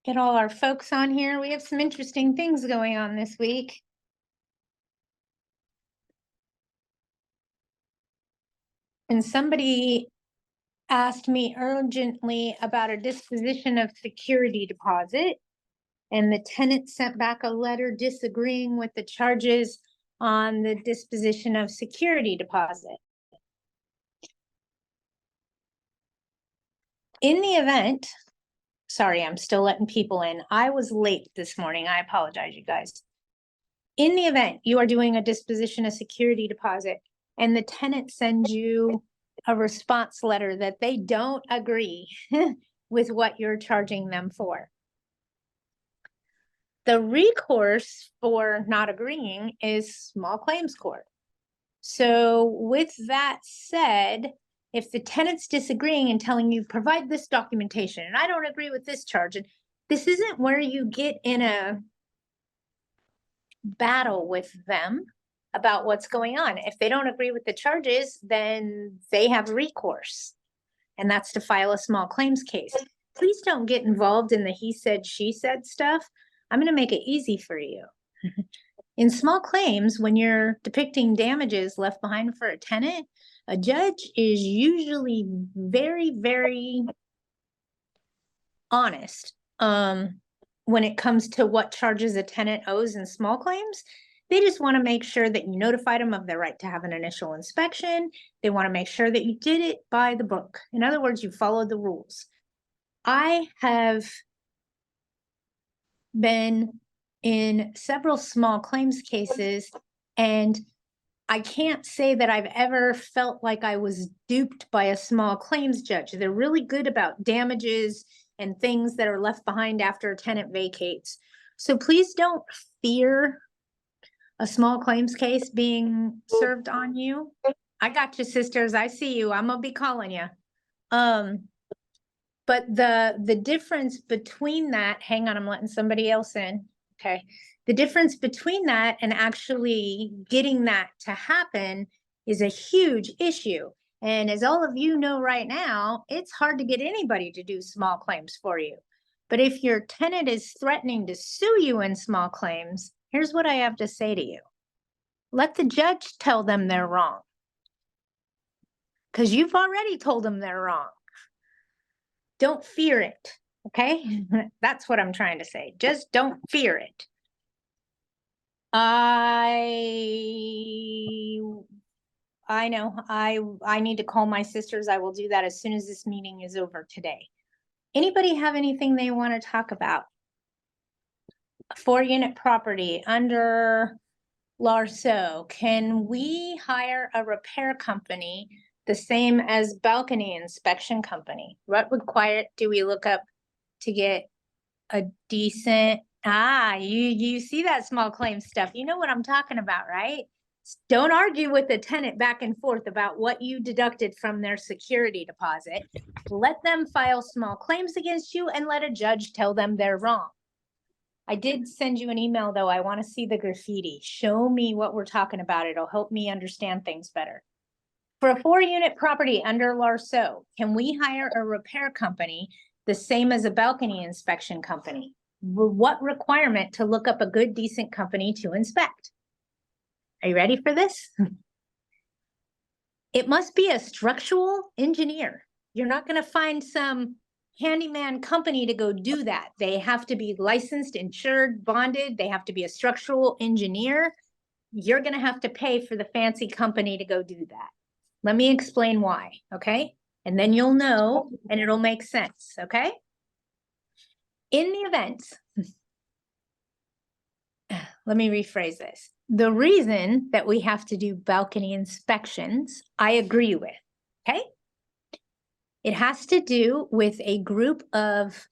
Get all our folks on here. We have some interesting things going on this week. And somebody asked me urgently about a disposition of security deposit. And the tenant sent back a letter disagreeing with the charges on the disposition of security deposit. In the event, sorry, I'm still letting people in. I was late this morning. I apologize, you guys. In the event you are doing a disposition of security deposit and the tenant sends you a response letter that they don't agree with what you're charging them for, the recourse for not agreeing is small claims court. So with that said, if the tenant's disagreeing and telling you provide this documentation and I don't agree with this charge, and this isn't where you get in a battle with them about what's going on. If they don't agree with the charges, then they have recourse, and that's to file a small claims case. Please don't get involved in the he said, she said stuff. I'm going to make it easy for you. In small claims, when you're depicting damages left behind for a tenant, a judge is usually very, very honest when it comes to what charges a tenant owes in small claims. They just want to make sure that you notified them of their right to have an initial inspection. They want to make sure that you did it by the book. In other words, you followed the rules. I have been in several small claims cases, and I can't say that I've ever felt like I was duped by a small claims judge. They're really good about damages and things that are left behind after a tenant vacates. So please don't fear a small claims case being served on you. I got you, sisters. I see you. I'm gonna be calling you. But the difference between that, hang on, I'm letting somebody else in. Okay. The difference between that and actually getting that to happen is a huge issue. And as all of you know right now, it's hard to get anybody to do small claims for you. But if your tenant is threatening to sue you in small claims, here's what I have to say to you. Let the judge tell them they're wrong, because you've already told them they're wrong. Don't fear it, okay? That's what I'm trying to say. Just don't fear it. I know I need to call my sisters. I will do that as soon as this meeting is over today. Anybody have anything they want to talk about? A 4-unit property under Larceau. Can we hire a repair company the same as balcony inspection company? What required do we look up to get a decent, you see that small claim stuff. You know what I'm talking about, right? Don't argue with the tenant back and forth about what you deducted from their security deposit. Let them file small claims against you and let a judge tell them they're wrong. I did send you an email though. I want to see the graffiti. Show me what we're talking about. It'll help me understand things better. For a 4-unit property under Larceau, can we hire a repair company the same as a balcony inspection company? What requirement to look up a good, decent company to inspect? Are you ready for this? It must be a structural engineer. You're not going to find some handyman company to go do that. They have to be licensed, insured, bonded. They have to be a structural engineer. You're going to have to pay for the fancy company to go do that. Let me explain why, okay? And then you'll know and it'll make sense, okay? In the event, let me rephrase this. The reason that we have to do balcony inspections, I agree with, okay? It has to do with a group of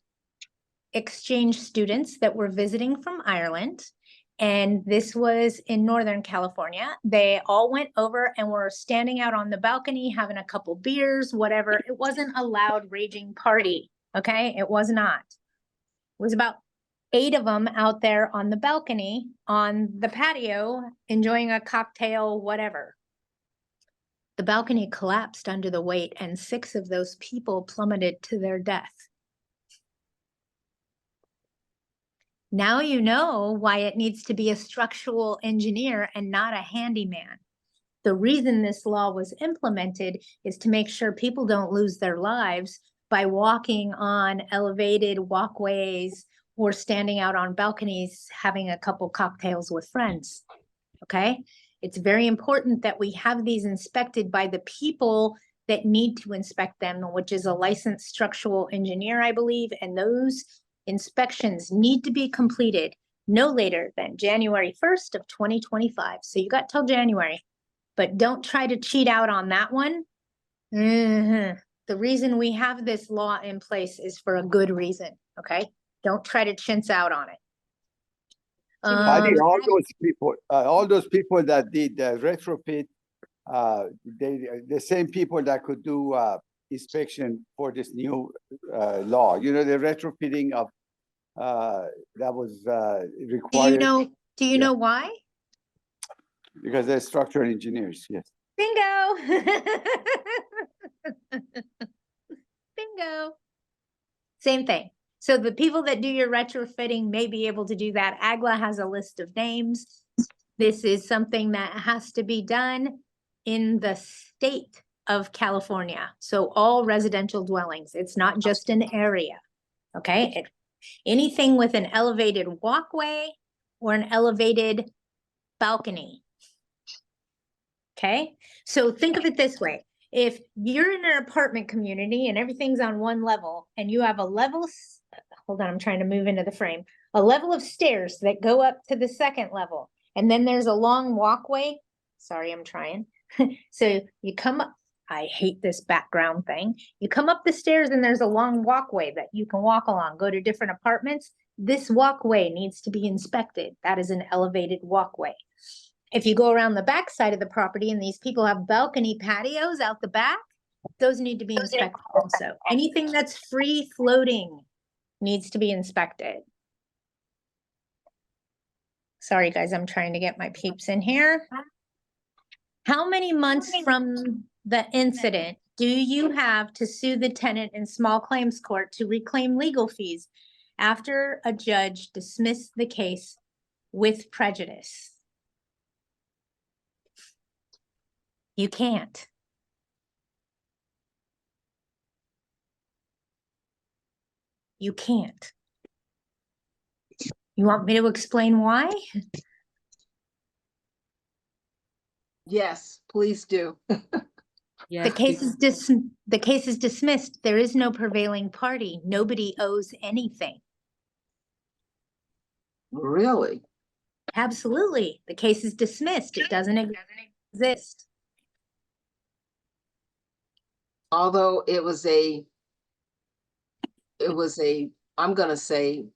exchange students that were visiting from Ireland. And this was in Northern California. They all went over and were standing out on the balcony, having a couple beers, whatever. It wasn't a loud, raging party, okay? It was not. It was about 8 of them out there on the balcony, on the patio, enjoying a cocktail, whatever. The balcony collapsed under the weight, and 6 of those people plummeted to their death. Now you know why it needs to be a structural engineer and not a handyman. The reason this law was implemented is to make sure people don't lose their lives by walking on elevated walkways or standing out on balconies, having a couple cocktails with friends. Okay? It's very important that we have these inspected by the people that need to inspect them, which is a licensed structural engineer, I believe, and those inspections need to be completed no later than January 1st of 2025. So you got till January, but don't try to cheat out on that one. The reason we have this law in place is for a good reason, okay? Don't try to chintz out on it. Patty, all those people that did the retrofit, the same people that could do inspection for this new law. You know, the retrofitting of that was required. Do you know why? Because they're structural engineers. Yes. Bingo. Bingo. Same thing. So the people that do your retrofitting may be able to do that. AGLA has a list of names. This is something that has to be done in the state of California. So all residential dwellings, it's not just an area, okay? Anything with an elevated walkway or an elevated balcony, okay? So think of it this way. If you're in an apartment community and everything's on one level and you have a level, hold on, I'm trying to move into the frame, a level of stairs that go up to the second level, and then there's a long walkway. Sorry, I'm trying. So you come up, I hate this background thing. You come up the stairs and there's a long walkway that you can walk along, go to different apartments. This walkway needs to be inspected. That is an elevated walkway. If you go around the back side of the property and these people have balcony patios out the back, those need to be inspected also. Anything that's free floating needs to be inspected. Sorry, guys, I'm trying to get my peeps in here. How many months from the incident do you have to sue the tenant in small claims court to reclaim legal fees after a judge dismissed the case with prejudice? You can't. You can't. You want me to explain why? Yes, please do. Yeah. The case is dismissed. There is no prevailing party. Nobody owes anything. Really? Absolutely. The case is dismissed. It doesn't exist. Although it was a, I'm gonna say,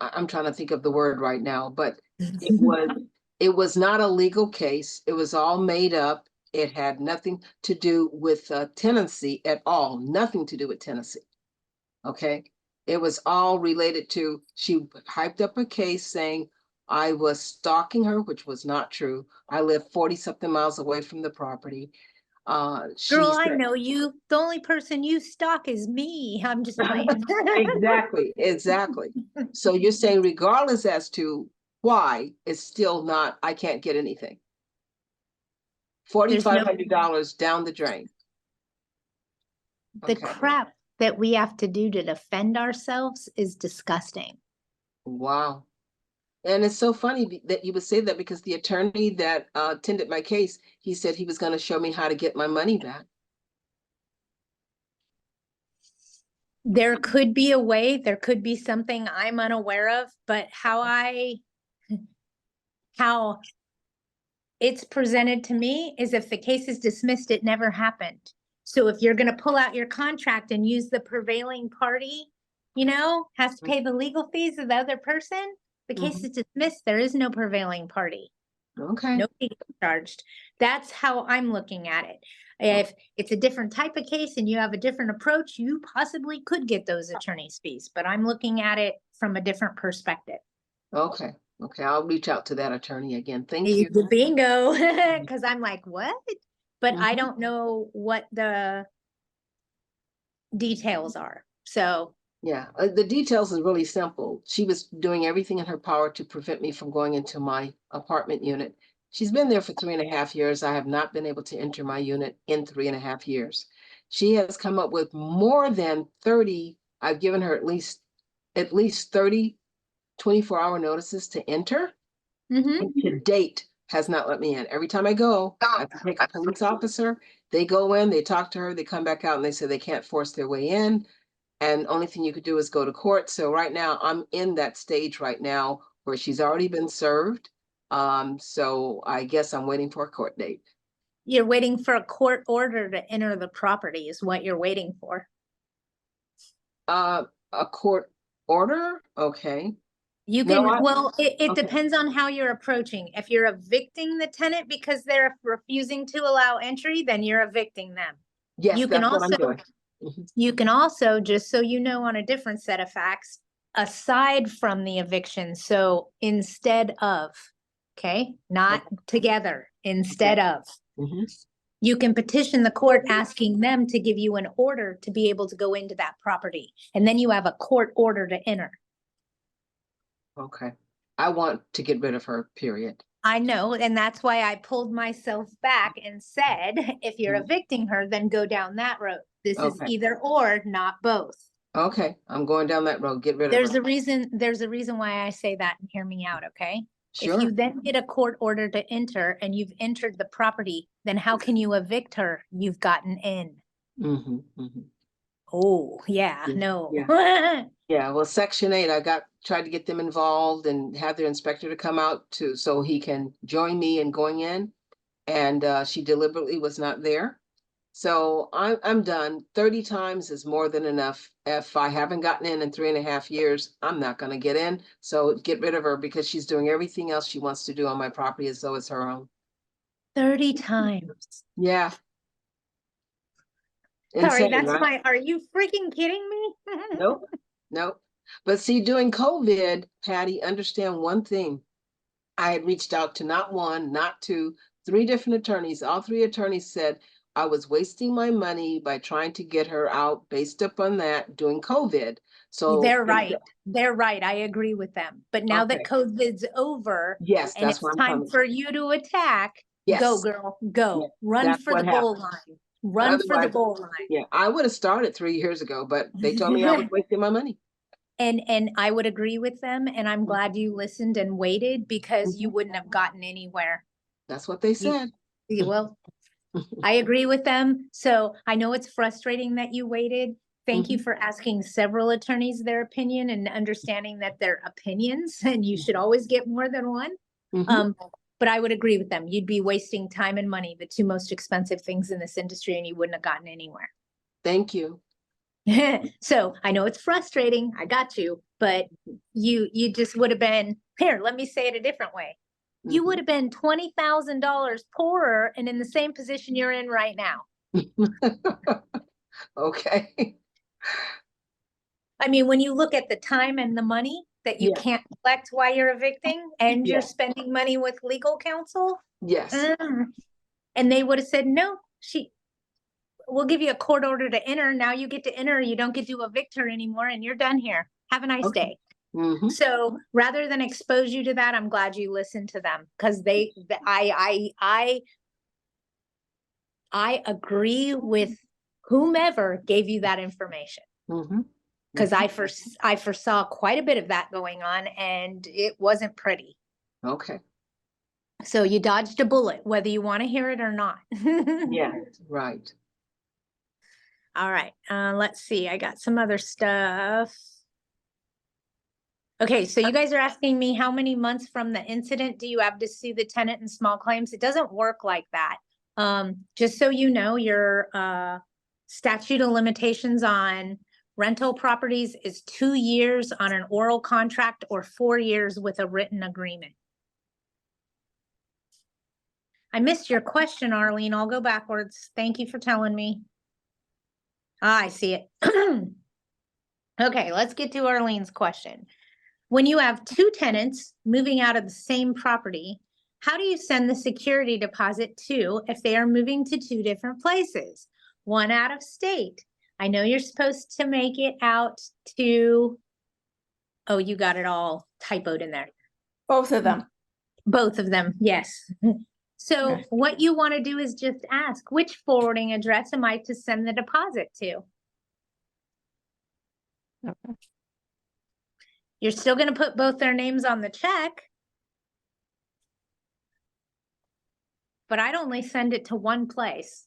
I'm trying to think of the word right now, but it was not a legal case. It was all made up. It had nothing to do with tenancy at all. Nothing to do with tenancy. Okay. It was all related to, she hyped up a case saying I was stalking her, which was not true. I live 40-something miles away from the property. Girl, I know you. The only person you stalk is me. I'm just playing. Exactly. So you're saying regardless as to why, it's still not, I can't get anything. $4,500 down the drain. The crap that we have to do to defend ourselves is disgusting. Wow. And it's so funny that you would say that, because the attorney that attended my case, he said he was going to show me how to get my money back. There could be a way, there could be something I'm unaware of, but how it's presented to me is if the case is dismissed, it never happened. So if you're going to pull out your contract and use the prevailing party, you know, has to pay the legal fees of the other person, the case is dismissed. There is no prevailing party. Okay. Nobody gets charged. That's how I'm looking at it. If it's a different type of case and you have a different approach, you possibly could get those attorney's fees, but I'm looking at it from a different perspective. Okay. Okay. I'll reach out to that attorney again. Thank you. Bingo. Because I'm like, what? But I don't know what the details are. So Yeah, the details is really simple. She was doing everything in her power to prevent me from going into my apartment unit. She's been there for 3.5 years. I have not been able to enter my unit in 3.5 years. She has come up with more than 30. I've given her at least 30 24-hour notices to enter. Mm-hmm. And to date has not let me in. Every time I go, I have to take a police officer. They go in, they talk to her, they come back out and they say they can't force their way in. And only thing you could do is go to court. So right now I'm in that stage right now where she's already been served. So I guess I'm waiting for a court date. You're waiting for a court order to enter the property is what you're waiting for. A court order? Okay. You No, can, well, it okay. depends on how you're approaching. If you're evicting the tenant because they're refusing to allow entry, then you're evicting them. Yes, You can that's what I'm also, doing. Mhm. you can also, just so you know, on a different set of facts, aside from the eviction, so instead of, okay, not together, instead of, Mhm. you can petition the court asking them to give you an order to be able to go into that property. And then you have a court order to enter. Okay. I want to get rid of her, period. I know, and that's why I pulled myself back and said, if you're Mhm. evicting her, then go down that road. This is Okay. either or, not both. Okay, I'm going down that road. Get rid of There's her. there's a reason why I say that, and hear me out, okay? If Sure. you then get a court order to enter and you've entered the property, then how can you evict her? You've gotten in. Mm-hmm, mm-hmm. Oh, yeah, Yeah, no. Yeah, well, Section 8, tried to get them involved and have their inspector to come out so he can join me in going in. And she deliberately was not there. So I'm done. 30 times is more than enough. If I haven't gotten in 3.5 years, I'm not gonna get in. So get rid of her because she's doing everything else she wants to do on my property as though it's her own. 30 times. Yeah. Sorry, Insane, that's right? are you freaking kidding me? Nope, nope. But see, during COVID, Patty, understand one thing. I had reached out to not one, not two, three different attorneys. All three attorneys said I was wasting my money by trying to get her out based upon that during COVID. So They're right. They're right. I agree with them. But now that Okay. COVID's over Yes, and that's it's where I'm time coming. for you to attack, go, Yes, girl, go. Yeah, Run that's for the what goal happened. line. Run for the Otherwise, goal line. yeah, I would have started 3 years ago, but they told me I was wasting my money. And I would agree with them. And I'm glad you listened and waited because you Mhm. wouldn't have gotten anywhere. That's what they said. Well, I agree with them. So I know it's frustrating that you waited. Thank you Mhm. for asking several attorneys their opinion and understanding that they're opinions and you should always get more than one. Mhm. But I would agree with them. You'd be wasting time and money, the two most expensive things in this industry, and you wouldn't have gotten anywhere. Thank you. So I know it's frustrating. I got you, but you just would have been here. Let me say it a different way. You would have been $20,000 poorer and in the same position you're in right now. Okay. I mean, when you look at the time and the money that you Yeah. can't collect while you're evicting and Yeah. you're spending money with legal counsel, Yes. and they would have said, no, we'll give you a court order to enter. Now you get to enter. You don't get to evict her anymore and you're done here. Have a nice Okay. day. Mhm. So rather than expose you to that, I'm glad you listened to them because I agree with whomever gave you that information. Mhm. Because I foresaw quite a bit of that going on and it wasn't pretty. Okay. So you dodged a bullet, whether you want to hear it or not. Yeah, right. All right. Let's see. I got some other stuff. Okay, so you guys are asking me how many months from the incident do you have to sue the tenant in small claims? It doesn't work like that. Just so you know, your statute of limitations on rental properties is 2 years on an oral contract or 4 years with a written agreement. I missed your question, Arlene. I'll go backwards. Thank you for telling me. I see it. Okay, let's get to Arlene's question. When you have two tenants moving out of the same property, how do you send the security deposit to if they are moving to two different places? One out of state. I know you're supposed to make it out to, oh, you got it all typoed in there. Both of them. Both of them, yes. So Okay. what you want to do is just ask, which forwarding address am I to send the deposit to? Okay. You're still going to put both their names on the check, but I'd only send it to one place.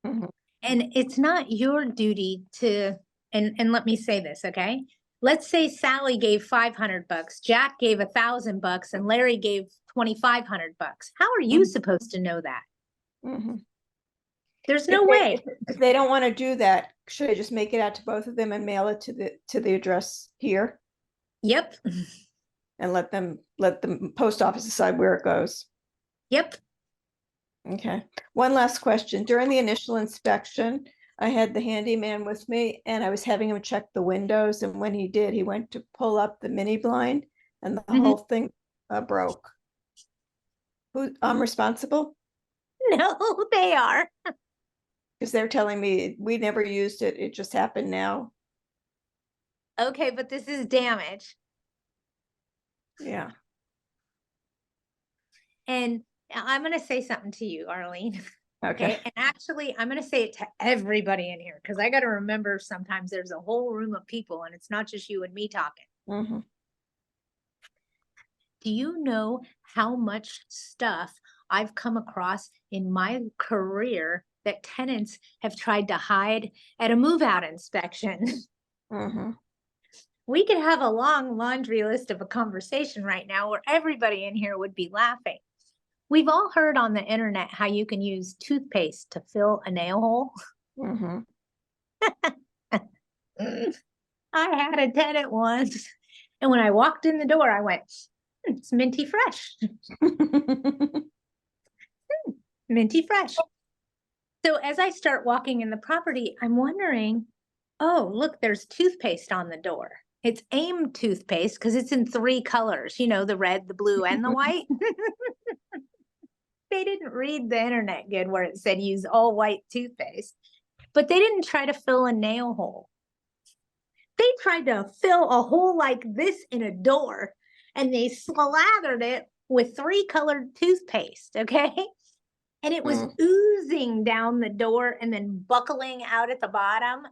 Mhm. And it's not your duty to, and let me say this, okay? Let's say Sally gave $500, Jack gave $1,000, and Larry gave $2,500. How are you Mhm. supposed to know that? Mhm. There's If no they- way. If they don't want to do that, should I just make it out to both of them and mail it to the address here Yep, and let the post office decide where it goes? yep. Okay. One last question. During the initial inspection, I had the handyman with me and I was having him check the windows. And when he did, he went to pull up the mini blind and the Mhm. whole thing broke. I'm responsible? No, they are. Because they're telling me we never used it. It just happened now. Okay, but this is damage. Yeah. And I'm going to say something to you, Arlene. Okay. Okay. And actually, I'm going to say it to everybody in here because I got to remember sometimes there's a whole room of people and it's not just you and me talking. Mm-hmm. Do you know how much stuff I've come across in my career that tenants have tried to hide at a move out inspection? Mm-hmm. We could have a long laundry list of a conversation right now where everybody in here would be laughing. We've all heard on the internet how you can use toothpaste to fill a nail hole. Mm-hmm. I had a tenant once, and when I walked in the door, I went, it's minty fresh, minty fresh. So as I start walking in the property, I'm wondering, oh, look, there's toothpaste on the door. It's AIM toothpaste because it's in 3 colors, you know, the red, the blue, and the white. They didn't read the internet good where it said use all white toothpaste, but they didn't try to fill a nail hole. They tried to fill a hole like this in a door and they slathered it with 3 colored toothpaste, okay? And it was oozing down the door and then buckling out at the bottom.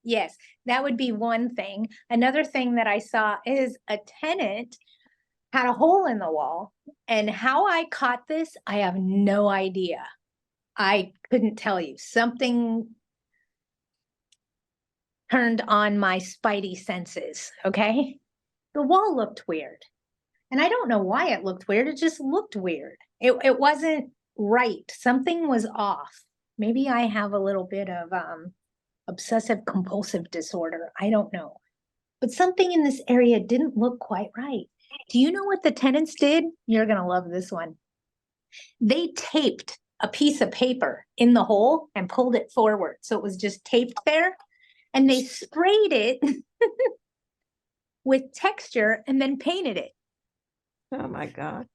Yes, that would be one thing. Another thing that I saw is a tenant had a hole in the wall. And how I caught this, I have no idea. I couldn't tell you. Something turned on my spidey senses, okay? The wall looked weird. And I don't know why it looked weird. It just looked weird. It wasn't right. Something was off. Maybe I have a little bit of obsessive compulsive disorder. I don't know. But something in this area didn't look quite right. Do you know what the tenants did? You're going to love this one. They taped a piece of paper in the hole and pulled it forward. So it was just taped there. And they sprayed it with texture and then painted it. Oh my God.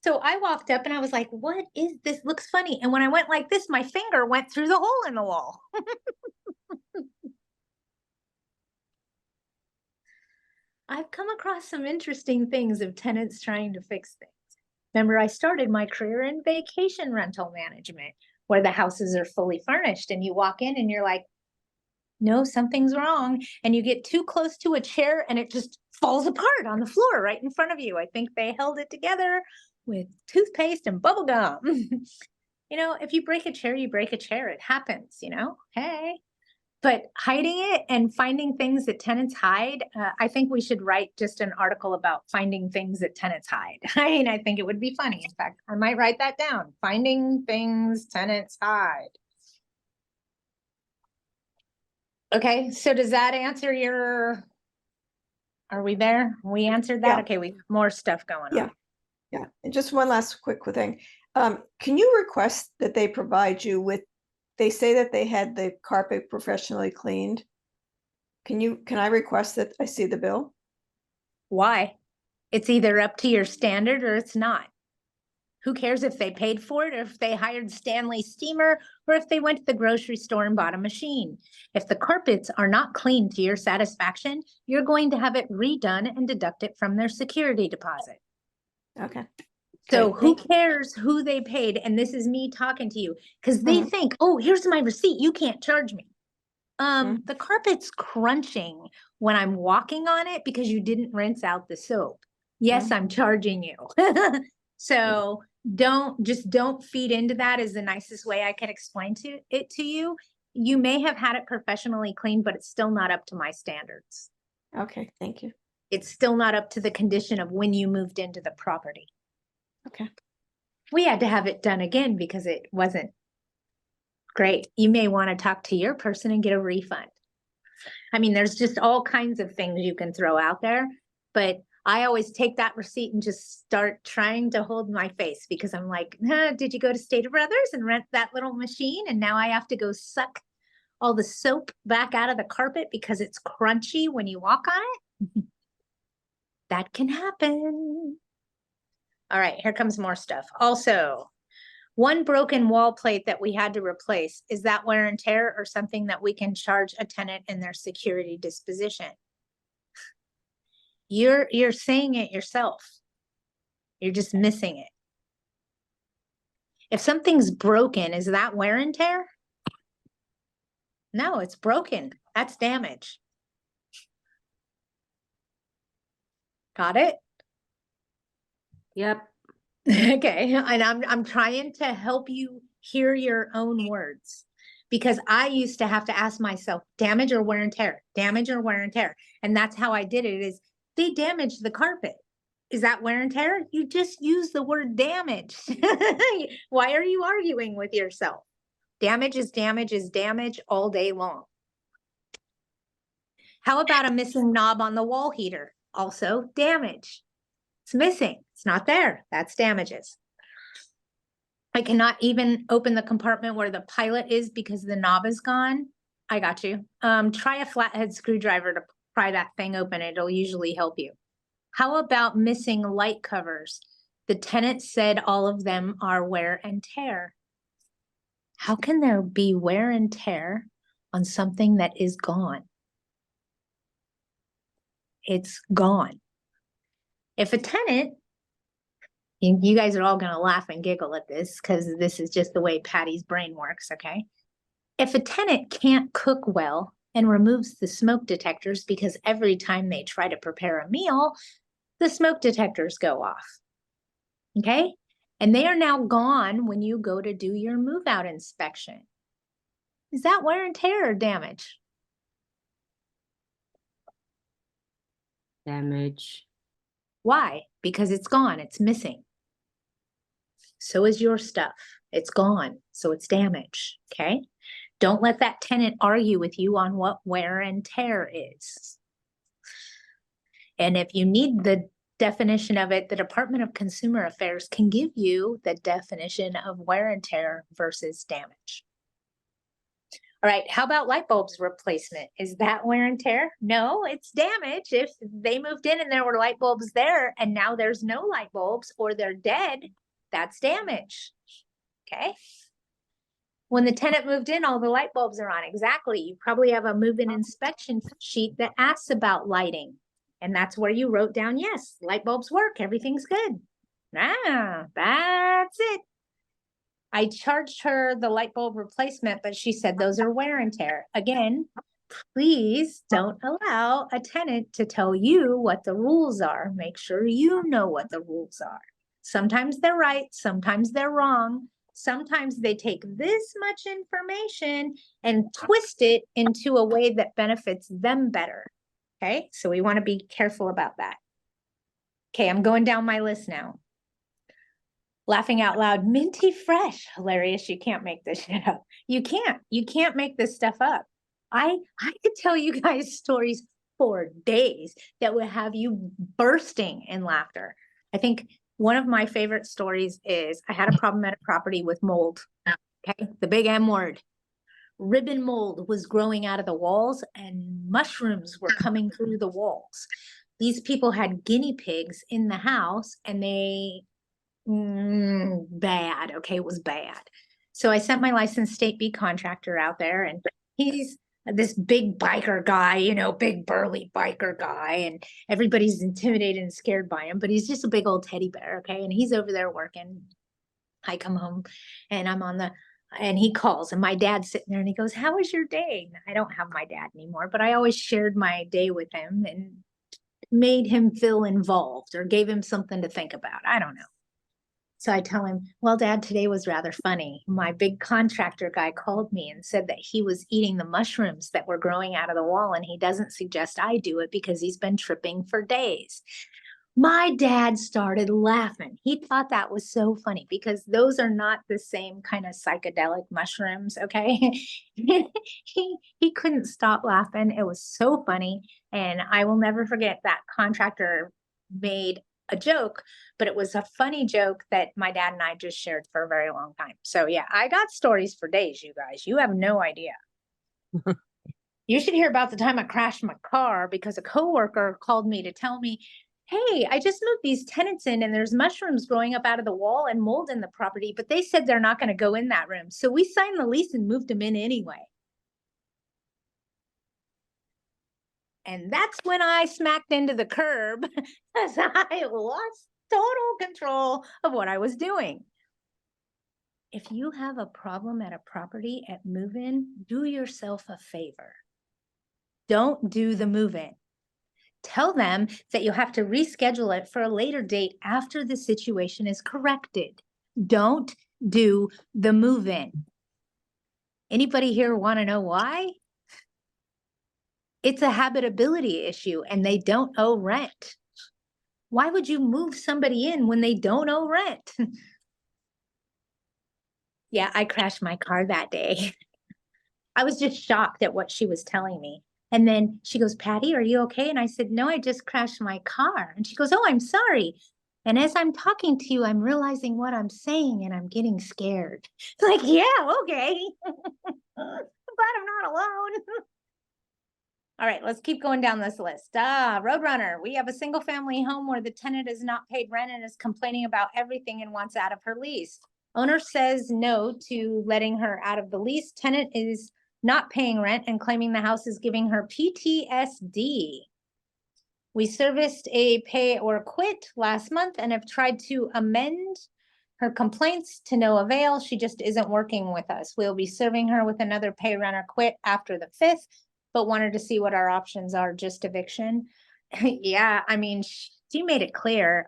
So I walked up and I was like, what is this? Looks funny. And when I went like this, my finger went through the hole in the wall. I've come across some interesting things of tenants trying to fix things. Remember, I started my career in vacation rental management, where the houses are fully furnished and you walk in and you're like, no, something's wrong. And you get too close to a chair and it just falls apart on the floor right in front of you. I think they held it together with toothpaste and bubble gum. You know, if you break a chair, you break a chair. It happens, you know, hey. But hiding it and finding things that tenants hide, I think we should write just an article about finding things that tenants hide. I mean, I think it would be funny. In fact, I might write that down. Finding things tenants hide. Okay, so does that answer your, are we there? We answered that? Yeah. Okay, we have more stuff going Yeah. on. Yeah. And just one last quick thing. Can you request that they provide you with, they say that they had the carpet professionally cleaned. Can I request that I see the bill? Why? It's either up to your standard or it's not. Who cares if they paid for it, or if they hired Stanley Steamer, or if they went to the grocery store and bought a machine? If the carpets are not clean to your satisfaction, you're going to have it redone and deduct it from their security deposit. Okay. So Okay, who thank- cares who they paid? And this is me talking to you, because they think, oh, here's my receipt. You can't charge me. The carpet's crunching when I'm walking on it because you didn't rinse out the soap. Yes, I'm charging you. So don't feed into that is the nicest way I can explain it to you. You may have had it professionally cleaned, but it's still not up to my standards. Okay, thank you. It's still not up to the condition of when you moved into the property. Okay. We had to have it done again because it wasn't great. You may want to talk to your person and get a refund. I mean, there's just all kinds of things you can throw out there, but I always take that receipt and just start trying to hold my face because I'm like, did you go to Stater Brothers and rent that little machine? And now I have to go suck all the soap back out of the carpet because it's crunchy when you walk on it. That can happen. All right, here comes more stuff. Also, one broken wall plate that we had to replace, is that wear and tear or something that we can charge a tenant in their security disposition? You're saying it yourself. You're just missing it. If something's broken, is that wear and tear? No, it's broken. That's damage. Got it? Yep. Okay, and I'm trying to help you hear your own words because I used to have to ask myself, damage or wear and tear, damage or wear and tear. And that's how I did it is they damaged the carpet. Is that wear and tear? You just use the word damage. Why are you arguing with yourself? Damage is damage all day long. How about a missing knob on the wall heater? Also damage. It's missing. It's not there. That's damages. I cannot even open the compartment where the pilot is because the knob is gone. I got you. Try a flathead screwdriver to pry that thing open. It'll usually help you. How about missing light covers? The tenant said all of them are wear and tear. How can there be wear and tear on something that is gone? It's gone. If a tenant, you guys are all going to laugh and giggle at this because this is just the way Patty's brain works, okay? If a tenant can't cook well and removes the smoke detectors because every time they try to prepare a meal, the smoke detectors go off, okay? And they are now gone when you go to do your move out inspection. Is that wear and tear or damage? Damage. Why? Because it's gone, it's missing. So is your stuff. It's gone, so it's damage, okay? Don't let that tenant argue with you on what wear and tear is. And if you need the definition of it, the Department of Consumer Affairs can give you the definition of wear and tear versus damage. All right, how about light bulbs replacement? Is that wear and tear? No, it's damage. If they moved in and there were light bulbs there and now there's no light bulbs or they're dead, that's damage, okay? When the tenant moved in, all the light bulbs are on. Exactly. You probably have a move-in inspection sheet that asks about lighting. And that's where you wrote down, yes, light bulbs work. Everything's good. Ah, that's it. I charged her the light bulb replacement, but she said those are wear and tear. Again, please don't allow a tenant to tell you what the rules are. Make sure you know what the rules are. Sometimes they're right, sometimes they're wrong. Sometimes they take this much information and twist it into a way that benefits them better. Okay, so we want to be careful about that. Okay, I'm going down my list now. Laughing out loud, minty fresh, hilarious. You can't make this shit up. You can't make this stuff up. I could tell you guys stories for days that would have you bursting in laughter. I think one of my favorite stories is I had a problem at a property with mold. Okay, the big M word. Ribbon mold was growing out of the walls and mushrooms were coming through the walls. These people had guinea pigs in the house and they bad. Okay, it was bad. So I sent my licensed state B contractor out there, and he's this big biker guy, you know, big burly biker guy, and everybody's intimidated and scared by him, but he's just a big old teddy bear. Okay. And he's over there working. I come home and I'm on the, and he calls, and my dad's sitting there and he goes, "How was your day?" I don't have my dad anymore, but I always shared my day with him and made him feel involved or gave him something to think about. I don't know. So I tell him, "Well, Dad, today was rather funny. My big contractor guy called me and said that he was eating the mushrooms that were growing out of the wall, and he doesn't suggest I do it because he's been tripping for days." My dad started laughing. He thought that was so funny because those are not the same kind of psychedelic mushrooms, okay? He couldn't stop laughing. It was so funny, and I will never forget that contractor made a joke, but it was a funny joke that my dad and I just shared for a very long time. So yeah, I got stories for days, you guys. You have no idea. You should hear about the time I crashed my car because a coworker called me to tell me, "Hey, I just moved these tenants in and there's mushrooms growing up out of the wall and mold in the property, but they said they're not going to go in that room. So we signed the lease and moved them in anyway." And that's when I smacked into the curb as I lost total control of what I was doing. If you have a problem at a property at move-in, do yourself a favor. Don't do the move-in. Tell them that you'll have to reschedule it for a later date after the situation is corrected. Don't do the move-in. Anybody here want to know why? It's a habitability issue and they don't owe rent. Why would you move somebody in when they don't owe rent? Yeah, I crashed my car that day. I was just shocked at what she was telling me. And then she goes, "Patty, are you okay?" And I said, "No, I just crashed my car." And she goes, "Oh, I'm sorry." And as I'm talking to you, I'm realizing what I'm saying and I'm getting scared. Like, yeah, okay. I'm glad I'm not alone. All right, let's keep going down this list. Roadrunner, we have a single family home where the tenant has not paid rent and is complaining about everything and wants out of her lease. Owner says no to letting her out of the lease. Tenant is not paying rent and claiming the house is giving her PTSD. We serviced a pay or quit last month and have tried to amend her complaints to no avail. She just isn't working with us. We'll be serving her with another pay, rent, or quit after the 5th, but wanted to see what our options are. Just eviction. Yeah, I mean, she made it clear.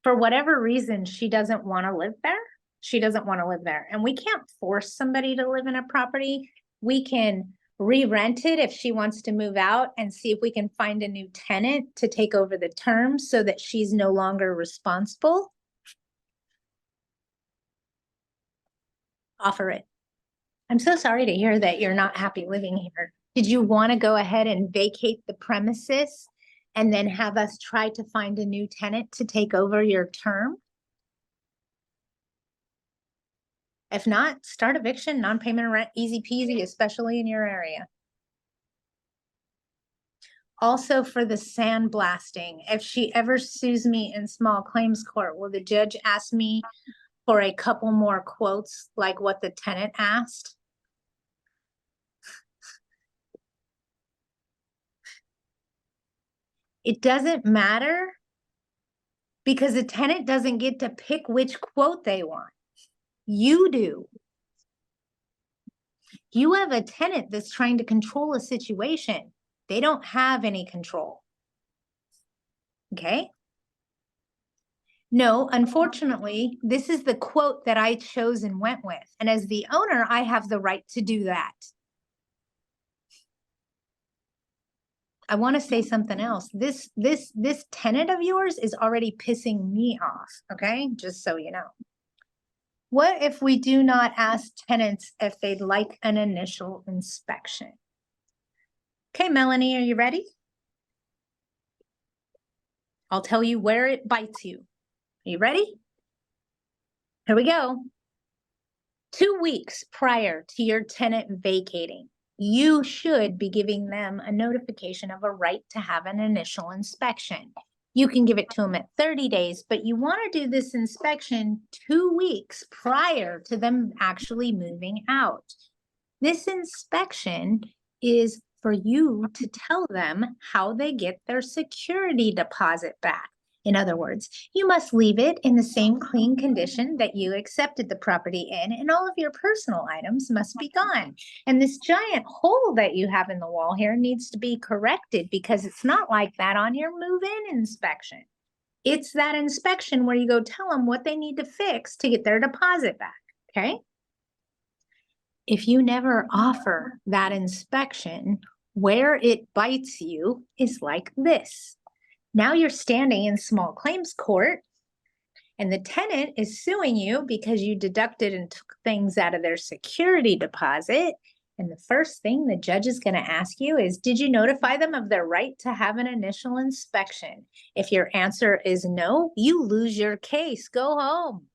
For whatever reason, she doesn't want to live there. She doesn't want to live there. And we can't force somebody to live in a property. We can re-rent it if she wants to move out and see if we can find a new tenant to take over the terms so that she's no longer responsible. Offer it. I'm so sorry to hear that you're not happy living here. Did you want to go ahead and vacate the premises and then have us try to find a new tenant to take over your term? If not, start eviction, non-payment of rent, easy peasy, especially in your area. Also for the sandblasting, if she ever sues me in small claims court, will the judge ask me for a couple more quotes like what the tenant asked? It doesn't matter because the tenant doesn't get to pick which quote they want. You do. You have a tenant that's trying to control a situation. They don't have any control. Okay? No, unfortunately, this is the quote that I chose and went with. And as the owner, I have the right to do that. I want to say something else. This tenant of yours is already pissing me off, okay? Just so you know. What if we do not ask tenants if they'd like an initial inspection? Okay, Melanie, are you ready? I'll tell you where it bites you. Are you ready? Here we go. 2 weeks prior to your tenant vacating, you should be giving them a notification of a right to have an initial inspection. You can give it to them at 30 days, but you want to do this inspection 2 weeks prior to them actually moving out. This inspection is for you to tell them how they get their security deposit back. In other words, you must leave it in the same clean condition that you accepted the property in, and all of your personal items must be gone. And this giant hole that you have in the wall here needs to be corrected because it's not like that on your move-in inspection. It's that inspection where you go tell them what they need to fix to get their deposit back, okay? If you never offer that inspection, where it bites you is like this. Now you're standing in small claims court and the tenant is suing you because you deducted and took things out of their security deposit. And the first thing the judge is going to ask you is, did you notify them of their right to have an initial inspection? If your answer is no, you lose your case. Go home.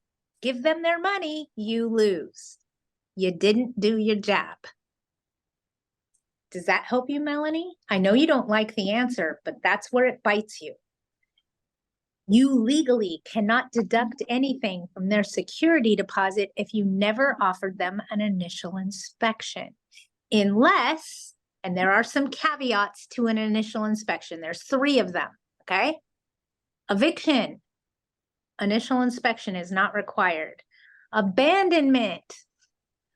Give them their money. You lose. You didn't do your job. Does that help you, Melanie? I know you don't like the answer, but that's where it bites you. You legally cannot deduct anything from their security deposit if you never offered them an initial inspection. Unless, and there are some caveats to an initial inspection. There's 3 of them, okay? Eviction, initial inspection is not required. Abandonment,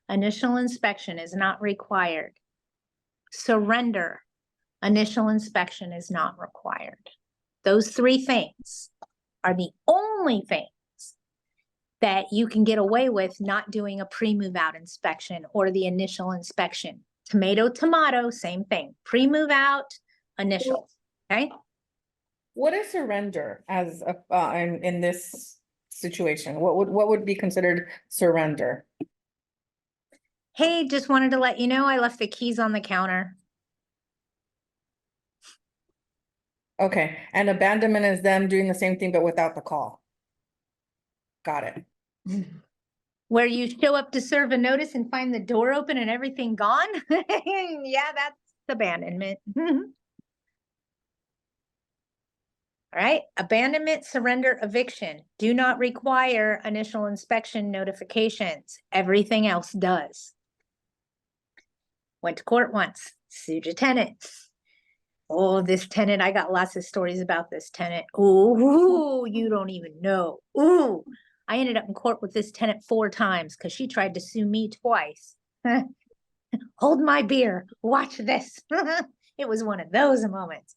initial inspection is not required. Surrender, initial inspection is not required. Those 3 things are the only things that you can get away with not doing a pre-move out inspection or the initial inspection. Tomato, tomato, same thing. Pre-move out, initial, okay? What is surrender as a, in this situation? What would be considered surrender? Hey, just wanted to let you know I left the keys on the counter. Okay, and abandonment is them doing the same thing but without the call. Got it. Where you show up to serve a notice and find the door open and everything gone? Yeah, that's abandonment. All right, abandonment, surrender, eviction do not require initial inspection notifications. Everything else does. Went to court once, sued a tenant. Oh, this tenant, I got lots of stories about this tenant. Ooh, you don't even know. Ooh, I ended up in court with this tenant 4 times because she tried to sue me twice. Hold my beer, watch this. It was one of those moments.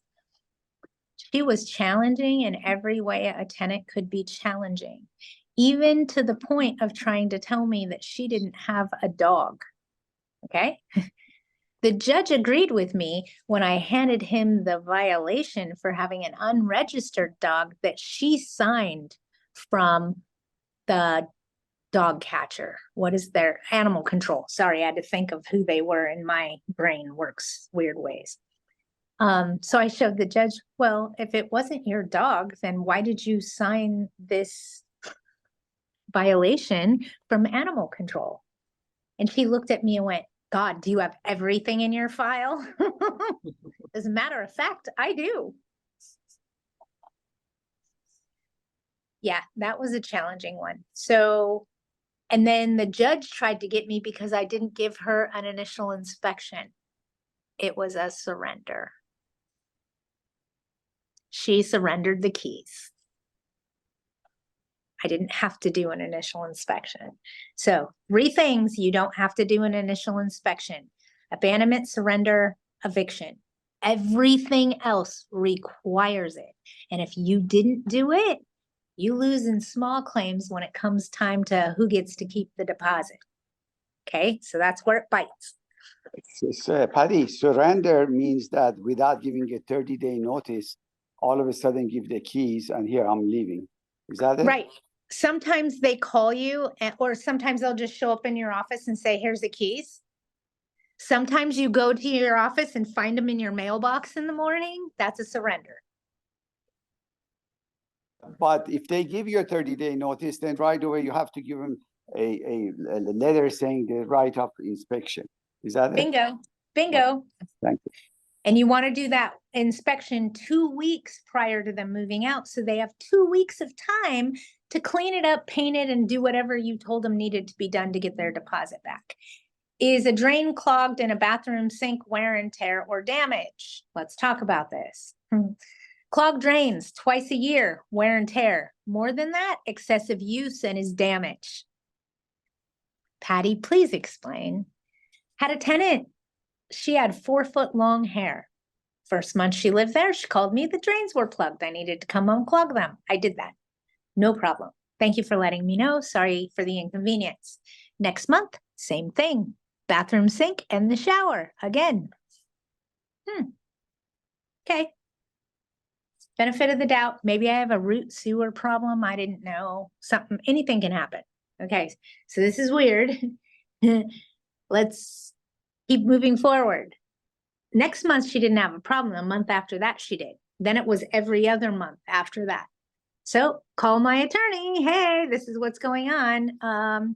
She was challenging in every way a tenant could be challenging, even to the point of trying to tell me that she didn't have a dog, okay? The judge agreed with me when I handed him the violation for having an unregistered dog that she signed from the dog catcher. What is their animal control? Sorry, I had to think of who they were and my brain works weird ways. So I showed the judge, well, if it wasn't your dog, then why did you sign this violation from animal control? And she looked at me and went, God, do you have everything in your file? As a matter of fact, I do. Yeah, that was a challenging one. So, and then the judge tried to get me because I didn't give her an initial inspection. It was a surrender. She surrendered the keys. I didn't have to do an initial inspection. So 3 things you don't have to do an initial inspection: abandonment, surrender, eviction. Everything else requires it. And if you didn't do it, you lose in small claims when it comes time to who gets to keep the deposit. Okay, so that's where it bites. Patty, surrender means that without giving a 30-day notice, all of a sudden give the keys and here I'm leaving. Is that it? Right. Sometimes they call you or sometimes they'll just show up in your office and say, here's the keys. Sometimes you go to your office and find them in your mailbox in the morning. That's a surrender. But if they give you a 30-day notice, then right away you have to give them a letter saying the right of inspection. Is that it? Bingo. Bingo. Thank you. And you want to do that inspection 2 weeks prior to them moving out. So they have 2 weeks of time to clean it up, paint it, and do whatever you told them needed to be done to get their deposit back. Is a drain clogged in a bathroom sink wear and tear or damage? Let's talk about this. Clogged drains twice a year, wear and tear. More than that, excessive use and is damage. Patty, please explain. Had a tenant. She had 4-foot long hair. First month she lived there, she called me. The drains were plugged. I needed to come unplug them. I did that. No problem. Thank you for letting me know. Sorry for the inconvenience. Next month, same thing. Bathroom sink and the shower again. Okay. Benefit of the doubt. Maybe I have a root sewer problem. I didn't know. Something, anything can happen. Okay. So this is weird. Let's keep moving forward. Next month, she didn't have a problem. A month after that, she did. Then it was every other month after that. So call my attorney. Hey, this is what's going on.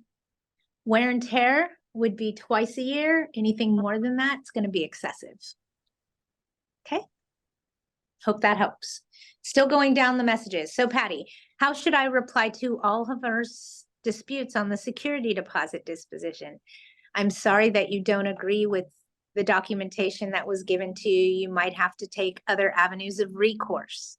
Wear and tear would be twice a year. Anything more than that, it's going to be excessive. Okay. Hope that helps. Still going down the messages. So Patty, how should I reply to all of our disputes on the security deposit disposition? I'm sorry that you don't agree with the documentation that was given to you. You might have to take other avenues of recourse.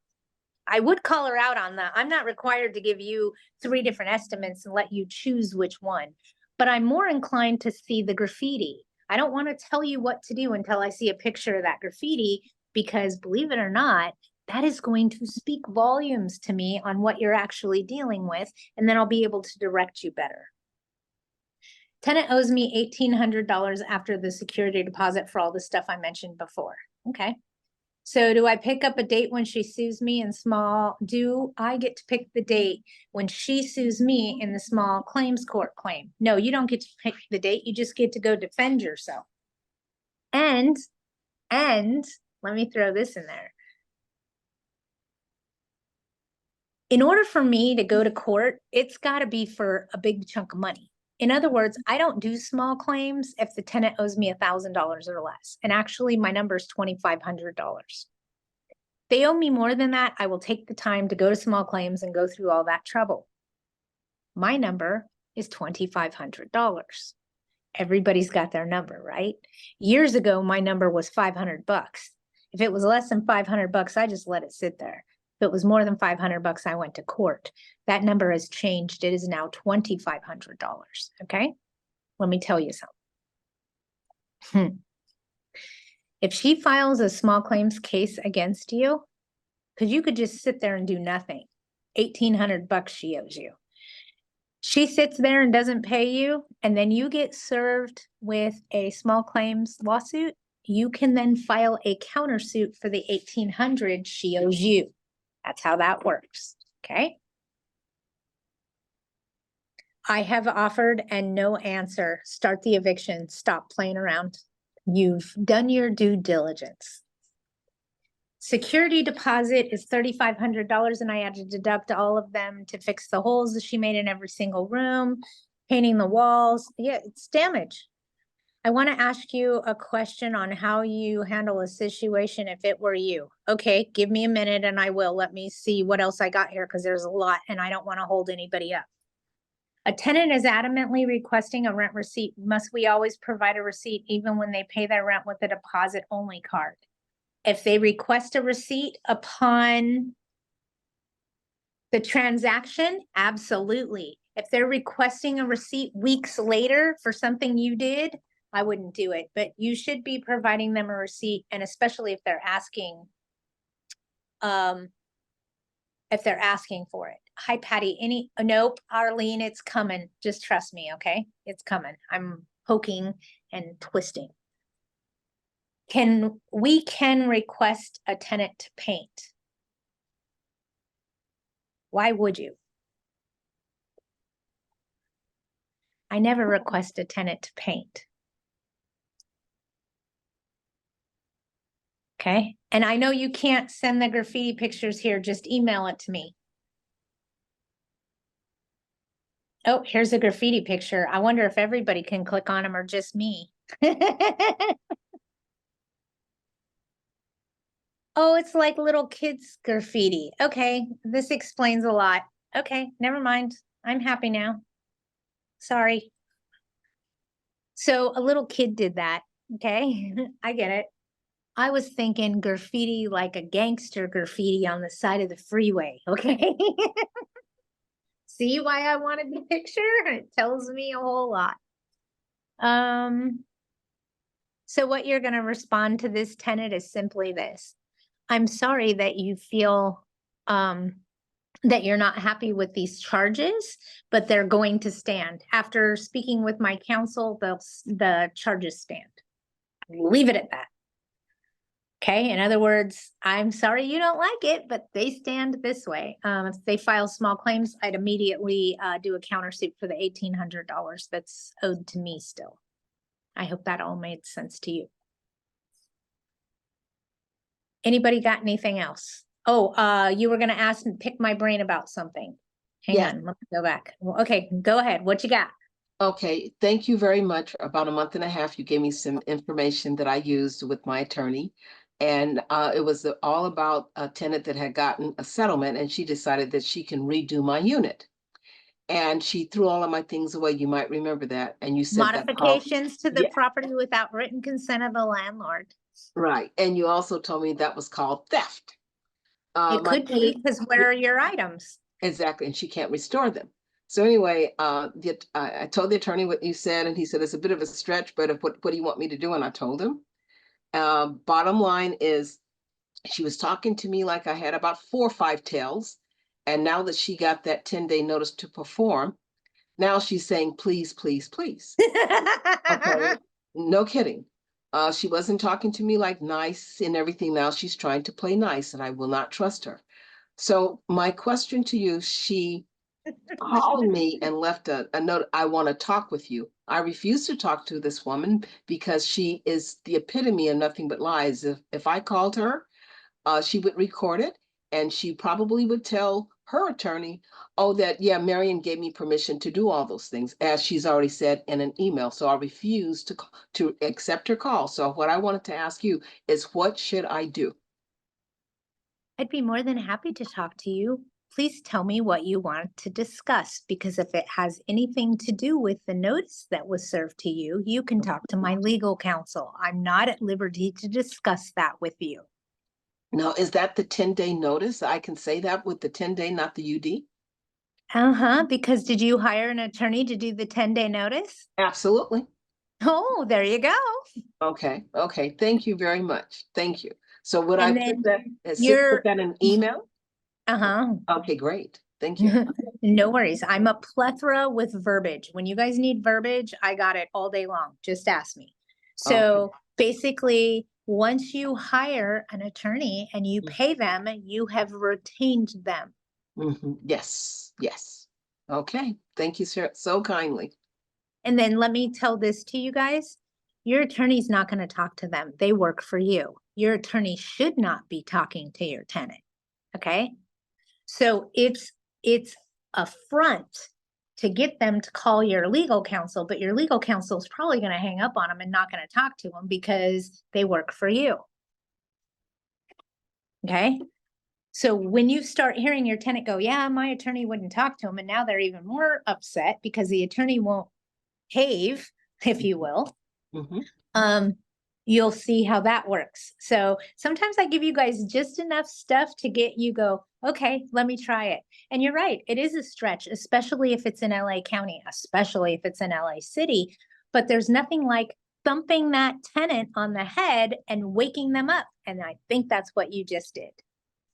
I would call her out on that. I'm not required to give you 3 different estimates and let you choose which one, but I'm more inclined to see the graffiti. I don't want to tell you what to do until I see a picture of that graffiti, because believe it or not, that is going to speak volumes to me on what you're actually dealing with, and then I'll be able to direct you better. Tenant owes me $1,800 after the security deposit for all the stuff I mentioned before. Okay. So do I pick up a date when she sues me in small? Do I get to pick the date when she sues me in the small claims court claim? No, you don't get to pick the date. You just get to go defend yourself. And let me throw this in there. In order for me to go to court, it's got to be for a big chunk of money. In other words, I don't do small claims if the tenant owes me $1,000 or less. And actually, my number is $2,500. They owe me more than that, I will take the time to go to small claims and go through all that trouble. My number is $2,500. Everybody's got their number, right? Years ago, my number was $500. If it was less than $500, I just let it sit there. If it was more than $500, I went to court. That number has changed. It is now $2,500. Okay. Let me tell you something. If she files a small claims case against you, because you could just sit there and do nothing, $1,800 she owes you. She sits there and doesn't pay you, and then you get served with a small claims lawsuit. You can then file a countersuit for the $1,800 she owes you. That's how that works. Okay. I have offered and no answer. Start the eviction. Stop playing around. You've done your due diligence. Security deposit is $3,500, and I had to deduct all of them to fix the holes that she made in every single room, painting the walls. Yeah, it's damage. I want to ask you a question on how you handle a situation if it were you. Okay, give me a minute and I will. Let me see what else I got here, because there's a lot and I don't want to hold anybody up. A tenant is adamantly requesting a rent receipt. Must we always provide a receipt even when they pay their rent with a deposit only card? If they request a receipt upon the transaction, absolutely. If they're requesting a receipt weeks later for something you did, I wouldn't do it, but you should be providing them a receipt, and especially if they're asking for it. Hi, Patty. Nope, Arlene, it's coming. Just trust me, okay? It's coming. I'm poking and twisting. We can request a tenant to paint. Why would you? I never request a tenant to paint. Okay, and I know you can't send the graffiti pictures here, just email it to me. Oh, here's a graffiti picture. I wonder if everybody can click on them or just me. Oh, it's like little kids graffiti. Okay, this explains a lot. Okay, never mind. I'm happy now. Sorry. So a little kid did that. Okay, I get it. I was thinking graffiti like a gangster graffiti on the side of the freeway. Okay. See why I wanted the picture? It tells me a whole lot. So what you're going to respond to this tenant is simply this. I'm sorry that you feel that you're not happy with these charges, but they're going to stand. After speaking with my counsel, the charges stand. Leave it at that. Okay, in other words, I'm sorry you don't like it, but they stand this way. If they file small claims, I'd immediately do a countersuit for the $1,800 that's owed to me still. I hope that all made sense to you. Anybody got anything else? Oh, you were gonna ask and pick my brain about something. Hang Yes. on, let me go back. Well, okay, go ahead. What you got? Okay, thank you very much. About a month and a half, you gave me some information that I used with my attorney. And it was all about a tenant that had gotten a settlement and she decided that she can redo my unit. And she threw all of my things away. You might remember that. And you said that. Modifications to the Yeah. property without written consent of the landlord. Right. And you also told me that was called theft. It My could be, tenant- because where are your items? Exactly, and she can't restore them. So anyway, I told the attorney what you said, and he said it's a bit of a stretch, but what do you want me to do? And I told him. Bottom line is, she was talking to me like I had about 4 or 5 tails, and now that she got that 10-day notice to perform, now she's saying please, please, please. Okay, no kidding. She wasn't talking to me like nice and everything. Now she's trying to play nice, and I will not trust her. So my question to you, she called me and left a note, I want to talk with you. I refuse to talk to this woman because she is the epitome of nothing but lies. If I called her, she would record it and she probably would tell her attorney, oh, that, yeah, Marion gave me permission to do all those things, as she's already said in an email. So I refuse to accept her call. So what I wanted to ask you is, what should I do? I'd be more than happy to talk to you. Please tell me what you want to discuss, because if it has anything to do with the notice that was served to you, you can talk to my legal counsel. I'm not at liberty to discuss that with you. Now, is that the 10-day notice? I can say that with the 10-day, not the UD? Because did you hire an attorney to do the 10-day notice? Absolutely. Oh, there you go. Okay, okay. Thank you very much. Thank you. So would I And put then that, you're- put that in email? Uh-huh. Okay, great. Thank you. No worries. I'm a plethora with verbiage. When you guys need verbiage, I got it all day long. Just ask me. So basically, once you hire an attorney and you pay them, you have retained them. Mhm. Yes, yes. Okay, thank you, sir, so kindly. And then let me tell this to you guys. Your attorney's not going to talk to them. They work for you. Your attorney should not be talking to your tenant. Okay? So it's a front to get them to call your legal counsel, but your legal counsel is probably going to hang up on them and not going to talk to them because they work for you. Okay? So when you start hearing your tenant go, yeah, my attorney wouldn't talk to him, and now they're even more upset because the attorney won't cave, if you will, Mhm. you'll see how that works. So sometimes I give you guys just enough stuff to get you go, okay, let me try it. And you're right, it is a stretch, especially if it's in LA County, especially if it's in LA City, but there's nothing like thumping that tenant on the head and waking them up. And I think that's what you just did.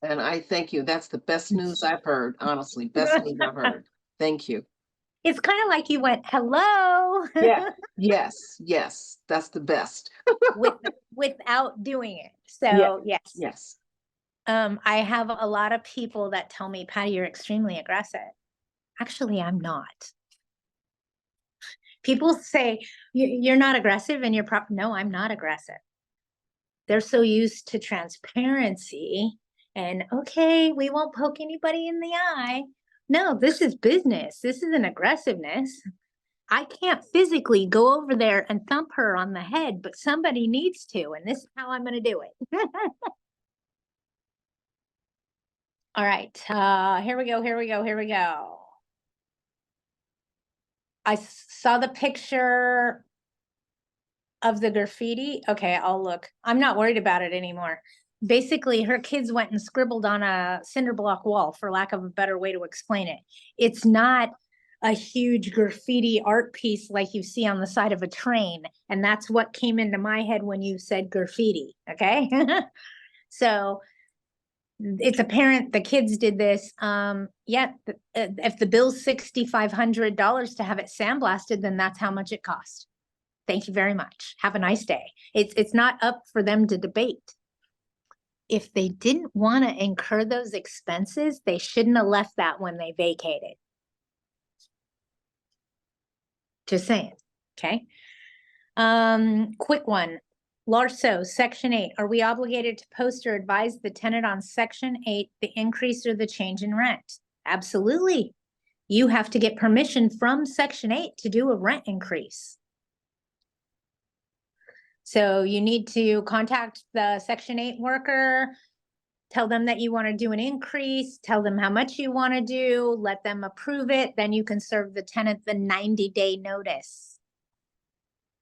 And I thank you. That's the best news I've heard, honestly, best news I've heard. Thank you. It's kind of like you went, hello. Yeah, yes, yes, that's the best. Without doing it. So yes. Yes. I have a lot of people that tell me, Patty, you're extremely aggressive. Actually, I'm not. People say you're not aggressive and you're no, I'm not aggressive. They're so used to transparency and okay, we won't poke anybody in the eye. No, this is business. This isn't aggressiveness. I can't physically go over there and thump her on the head, but somebody needs to, and this is how I'm going to do it. All right, here we go. I saw the picture of the graffiti. Okay, I'll look. I'm not worried about it anymore. Basically, her kids went and scribbled on a cinder block wall, for lack of a better way to explain it. It's not a huge graffiti art piece like you see on the side of a train. And that's what came into my head when you said graffiti, okay? So it's apparent the kids did this. If the bill's $6,500 to have it sandblasted, then that's how much it cost. Thank you very much. Have a nice day. It's not up for them to debate. If they didn't want to incur those expenses, they shouldn't have left that when they vacated. Just saying, okay? Quick one. Larso, Section 8. Are we obligated to post or advise the tenant on Section 8 the increase or the change in rent? Absolutely. You have to get permission from Section 8 to do a rent increase. So you need to contact the Section 8 worker, tell them that you want to do an increase, tell them how much you want to do, let them approve it. Then you can serve the tenant the 90-day notice.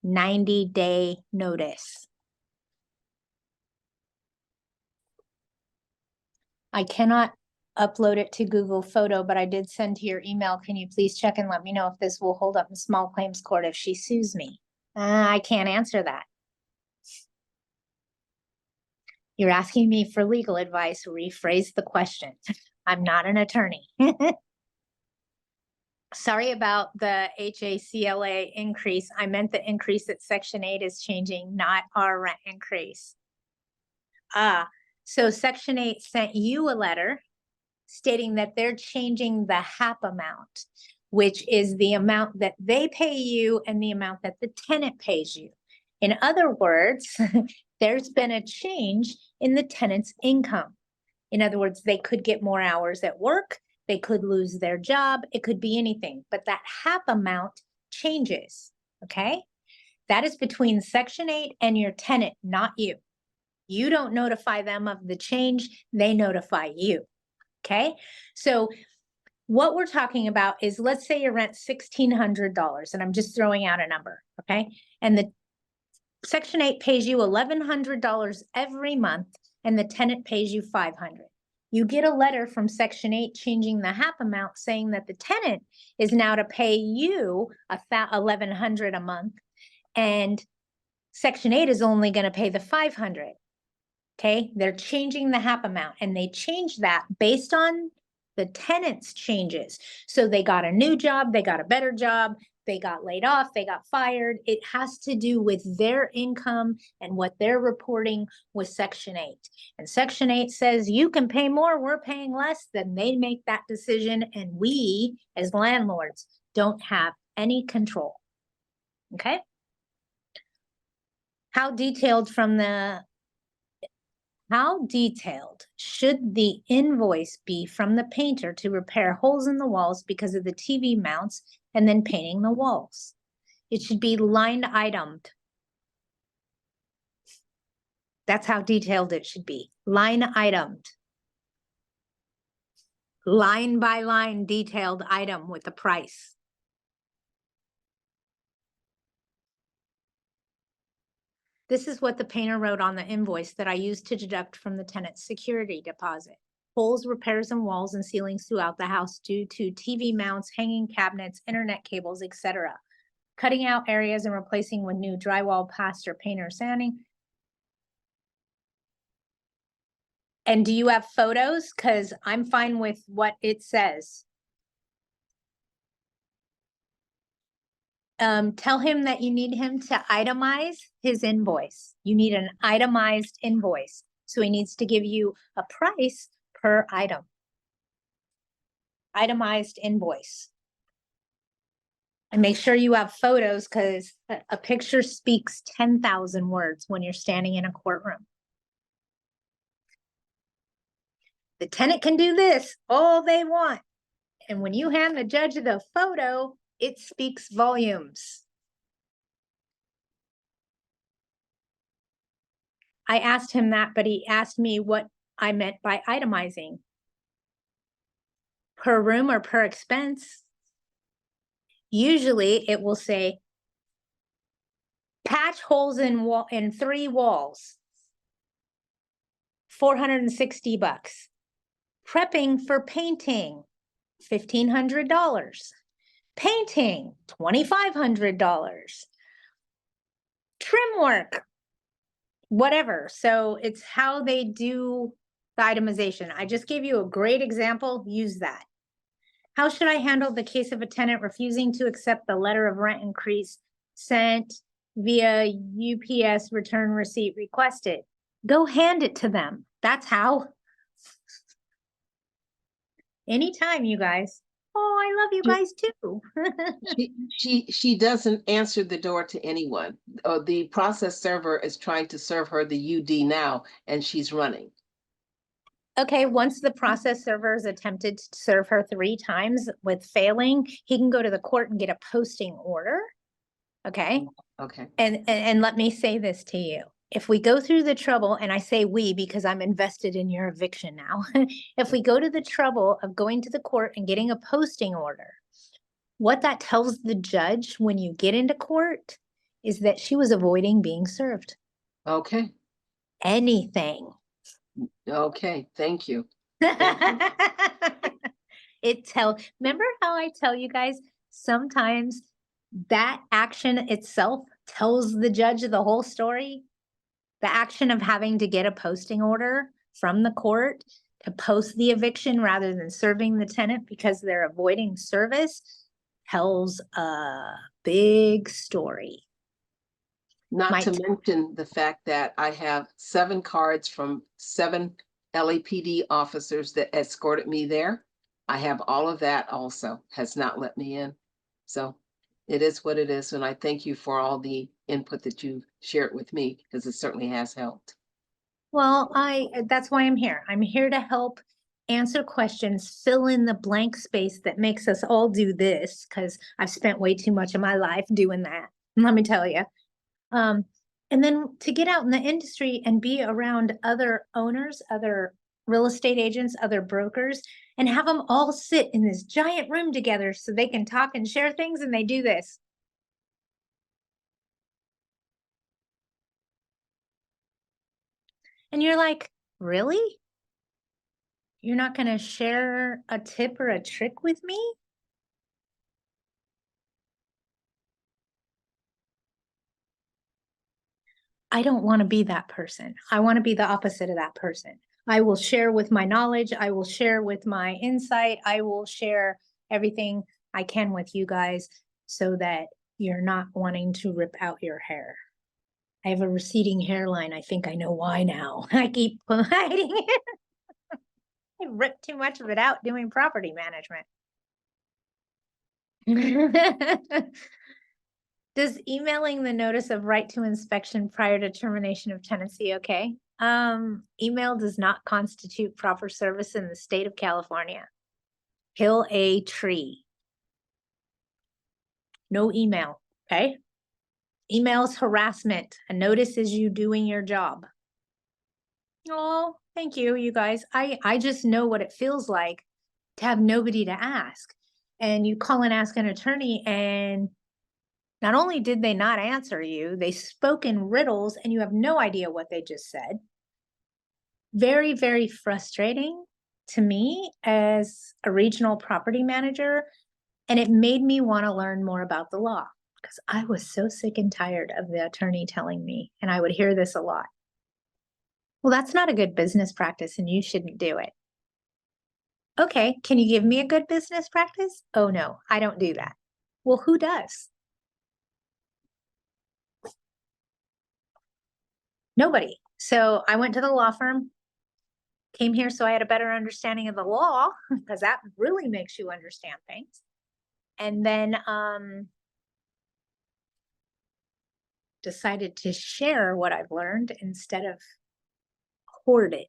90-day notice. I cannot upload it to Google Photo, but I did send to your email. Can you please check and let me know if this will hold up in small claims court if she sues me? I can't answer that. You're asking me for legal advice. Rephrase the question. I'm not an attorney. Sorry about the HACLA increase. I meant the increase that Section 8 is changing, not our rent increase. So Section 8 sent you a letter stating that they're changing the HAP amount, which is the amount that they pay you and the amount that the tenant pays you. In other words, there's been a change in the tenant's income. In other words, they could get more hours at work, they could lose their job, it could be anything, but that HAP amount changes, okay? That is between Section 8 and your tenant, not you. You don't notify them of the change, they notify you, okay? So what we're talking about is, let's say your rent's $1,600, and I'm just throwing out a number, okay? And the Section 8 pays you $1,100 every month, and the tenant pays you $500. You get a letter from Section 8 changing the HAP amount, saying that the tenant is now to pay you $1,100 a month, and Section 8 is only going to pay the $500. Okay, they're changing the HAP amount, and they change that based on the tenant's changes. So they got a new job, they got a better job, they got laid off, they got fired. It has to do with their income and what they're reporting with Section 8. And Section 8 says you can pay more, we're paying less, then they make that decision, and we as landlords don't have any control. Okay? How detailed should the invoice be from the painter to repair holes in the walls because of the TV mounts and then painting the walls? It should be line itemed. That's how detailed it should be. Line itemed. Line by line detailed item with the price. This is what the painter wrote on the invoice that I used to deduct from the tenant's security deposit. Holes, repairs, and walls and ceilings throughout the house due to TV mounts, hanging cabinets, internet cables, etc. Cutting out areas and replacing with new drywall, plaster, paint, or sanding. And do you have photos? Because I'm fine with what it says. Tell him that you need him to itemize his invoice. You need an itemized invoice. So he needs to give you a price per item. Itemized invoice. And make sure you have photos, because a picture speaks 10,000 words when you're standing in a courtroom. The tenant can do this all they want. And when you hand the judge the photo, it speaks volumes. I asked him that, but he asked me what I meant by itemizing. per room or per expense. Usually it will say patch holes in 3 walls, $460. Prepping for painting, $1,500. Painting, $2,500. Trim work, whatever. So it's how they do the itemization. I just gave you a great example. Use that. How should I handle the case of a tenant refusing to accept the letter of rent increase sent via UPS return receipt requested? Go hand it to them. That's how. Anytime, you guys. Oh, I love you guys too. She doesn't answer the door to anyone. The process server is trying to serve her the UD now, and she's running. Okay, once the process server has attempted to serve her 3 times with failing, he can go to the court and get a posting order. Okay, Okay. and let me say this to you. If we go through the trouble, and I say we because I'm invested in your eviction now, if we go to the trouble of going to the court and getting a posting order, what that tells the judge when you get into court is that she was avoiding being served. Okay. Anything. Okay. Thank you. Remember how I tell you guys, sometimes that action itself tells the judge the whole story? The action of having to get a posting order from the court to post the eviction rather than serving the tenant because they're avoiding service tells a big story. Not to mention the fact that I have 7 cards from 7 LAPD officers that escorted me there. I have all of that also, has not let me in. So it is what it is. And I thank you for all the input that you shared with me, because it certainly has helped. Well, that's why I'm here. I'm here to help answer questions, fill in the blank space that makes us all do this, because I've spent way too much of my life doing that. Let me tell you. And then to get out in the industry and be around other owners, other real estate agents, other brokers, and have them all sit in this giant room together so they can talk and share things, and they do this. And you're like, really? You're not going to share a tip or a trick with me? I don't want to be that person. I want to be the opposite of that person. I will share with my knowledge. I will share with my insight. I will share everything I can with you guys so that you're not wanting to rip out your hair. I have a receding hairline. I think I know why now. I keep hiding it. I ripped too much of it out doing property management. Does emailing the notice of right to inspection prior to termination of tenancy okay? Email does not constitute proper service in the state of California. Kill a tree. No email, okay? Email's harassment. A notice is you doing your job. Oh, thank you, you guys. I just know what it feels like to have nobody to ask. And you call and ask an attorney, and not only did they not answer you, they spoke in riddles and you have no idea what they just said. Very, very frustrating to me as a regional property manager. And it made me want to learn more about the law because I was so sick and tired of the attorney telling me, and I would hear this a lot. Well, that's not a good business practice and you shouldn't do it. Okay, can you give me a good business practice? Oh no, I don't do that. Well, who does? Nobody. So I went to the law firm, came here so I had a better understanding of the law, because that really makes you understand things. And then decided to share what I've learned instead of hoard it.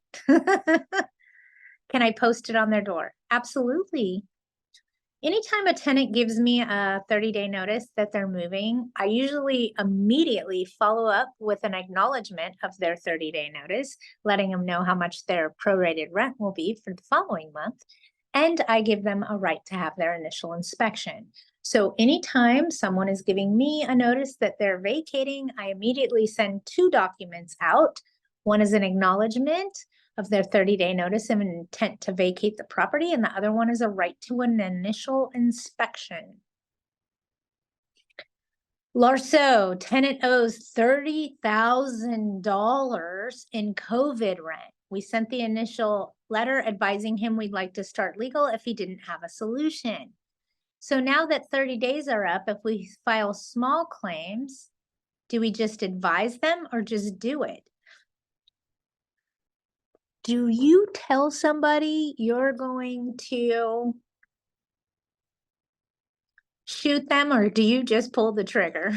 Can I post it on their door? Absolutely. Anytime a tenant gives me a 30-day notice that they're moving, I usually immediately follow up with an acknowledgement of their 30-day notice, letting them know how much their prorated rent will be for the following month. and I give them a right to have their initial inspection. So anytime someone is giving me a notice that they're vacating, I immediately send 2 documents out. One is an acknowledgement of their 30-day notice of intent to vacate the property, and the other one is a right to an initial inspection. Larceau, tenant owes $30,000 in COVID rent. We sent the initial letter advising him we'd like to start legal if he didn't have a solution. So now that 30 days are up, if we file small claims, do we just advise them or just do it? Do you tell somebody you're going to shoot them, or do you just pull the trigger?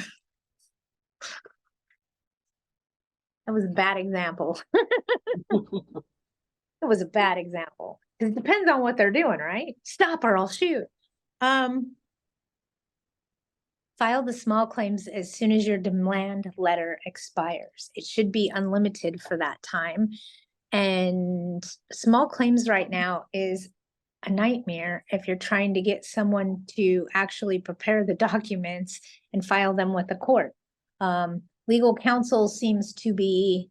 That was a bad example. It was a bad example. It depends on what they're doing, right? Stop or I'll shoot. File the small claims as soon as your demand letter expires. It should be unlimited for that time. And small claims right now is a nightmare if you're trying to get someone to actually prepare the documents and file them with the court. Legal counsel seems to be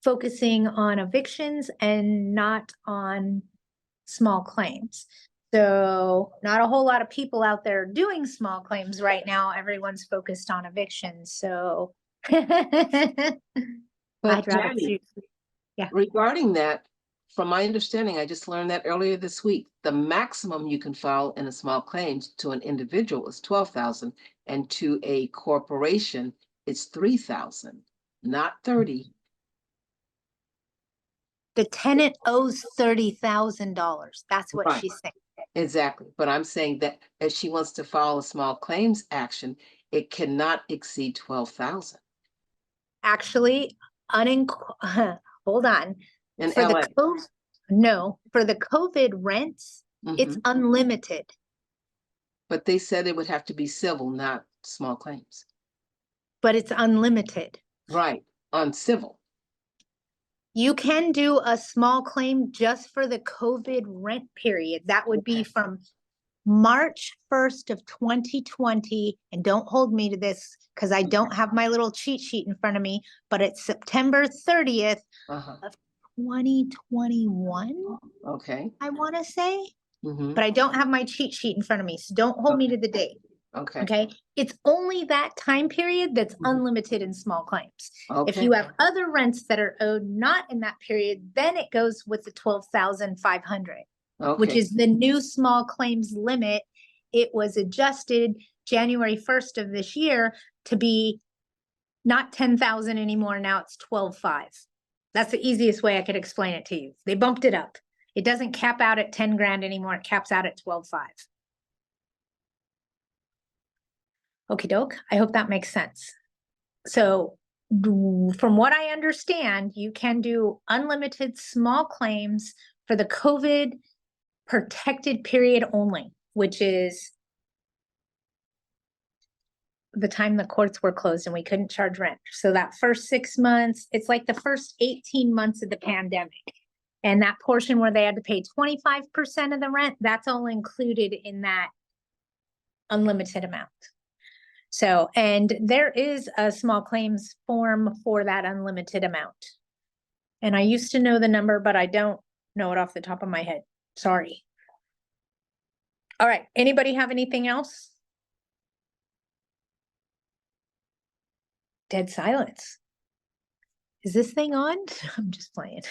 focusing on evictions and not on small claims. So not a whole lot of people out there doing small claims right now. Everyone's focused on evictions. So But I'd rather Jackie, shoot. Yeah. regarding that, from my understanding, I just learned that earlier this week, the maximum you can file in a small claims to an individual is 12,000, and to a corporation, it's 3,000, not 30. The tenant owes $30,000. That's what Right. she's saying. Exactly, but I'm saying that if she wants to file a small claims action, it cannot exceed 12,000 Actually, hold on. in For LA. for the COVID rents, it's Mhm. unlimited. But they said it would have to be civil, not small claims. But it's unlimited. Right, on civil. You can do a small claim just for the COVID rent period. That would be Okay. from March 1st of 2020. And don't hold me to this because I don't have my little cheat sheet in front of me, but it's September 30th Uh-huh. of 2021, Okay. I want to say, Mhm. but I don't have my cheat sheet in front of me. So don't hold me to the date. Okay. Okay, it's only that time period that's Mhm. unlimited in small claims. If Okay. you have other rents that are owed not in that period, then it goes with the 12,500, which Okay. is the new small claims limit. It was adjusted January 1st of this year to be not 10,000 anymore. Now it's 12,500. That's the easiest way I could explain it to you. They bumped it up. It doesn't cap out at 10 grand anymore. It caps out at 12,500. Okie doke. I hope that makes sense. So from what I understand, you can do unlimited small claims for the COVID protected period only, which is the time the courts were closed and we couldn't charge rent. So that first 6 months, it's like the first 18 months of the pandemic. And that portion where they had to pay 25% of the rent, that's all included in that unlimited amount. So, and there is a small claims form for that unlimited amount. And I used to know the number, but I don't know it off the top of my head. Sorry. All right. Anybody have anything else? Dead silence. Is this thing on? I'm just playing.